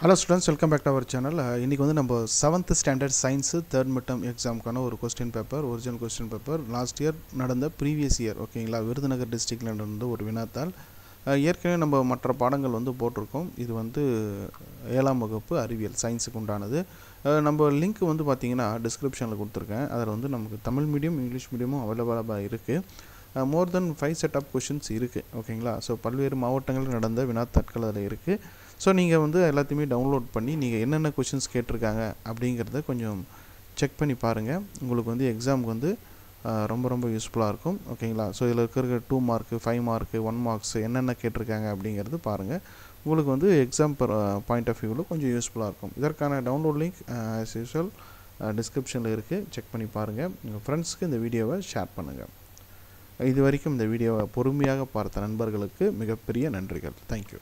Hello students, welcome back to our channel. இன்னைக்கு வந்து நம்ம 7th standard science third midterm examக்கான ஒரு question paper, original question paper last year நடந்த previous year ஓகேங்களா, விருதுநகர் டிஸ்ட்ரிக்ட்ல நடந்த ஒரு வினாத்தாள். ஏற்கனவே நம்ம மற்ற பாடங்கள் வந்து போட்டிருக்கோம். இது வந்து 7ஆம் வகுப்பு அறிவியல் சயின்ஸுக்கு உண்டானது. நம்ம லிங்க் வந்து பார்த்தீங்கன்னா டிஸ்கிரிப்ஷனில் கொடுத்துருக்கேன். அதில் வந்து நமக்கு தமிழ் மீடியம் இங்கிலீஷ் மீடியமும் அவைலபிளாக இருக்குது. மோர் தென் 5 செட் ஆஃப் கொஷின்ஸ் இருக்குது ஓகேங்களா. ஸோ பல்வேறு மாவட்டங்களில் நடந்த வினாத்தாட்கள் அதில் இருக்குது. ஸோ நீங்கள் வந்து எல்லாத்தையுமே டவுன்லோட் பண்ணி நீங்கள் என்னென்ன கொஷின்ஸ் கேட்டிருக்காங்க அப்படிங்கிறத கொஞ்சம் செக் பண்ணி பாருங்கள். உங்களுக்கு வந்து எக்ஸாமுக்கு வந்து ரொம்ப யூஸ்ஃபுல்லாக இருக்கும் ஓகேங்களா. ஸோ இதில் இருக்கிற 2 மார்க்கு 5 மார்க்கு 1 மார்க்ஸ் என்னென்ன கேட்டிருக்காங்க அப்படிங்கிறது பாருங்கள். உங்களுக்கு வந்து எக்ஸாம் பாயிண்ட் ஆஃப் வியூவில் கொஞ்சம் யூஸ்ஃபுல்லாக இருக்கும். இதற்கான டவுன்லோட் லிங்க் ஆஸ் யூஸ்வல் டிஸ்கிரிப்ஷனில் இருக்குது. செக் பண்ணி பாருங்கள். உங்கள் ஃப்ரெண்ட்ஸ்க்கு இந்த வீடியோவை ஷேர் பண்ணுங்கள். இது வரைக்கும் இந்த வீடியோவை பொறுமையாக பார்த்த நண்பர்களுக்கு மிகப்பெரிய நன்றிகள். தேங்க்யூ.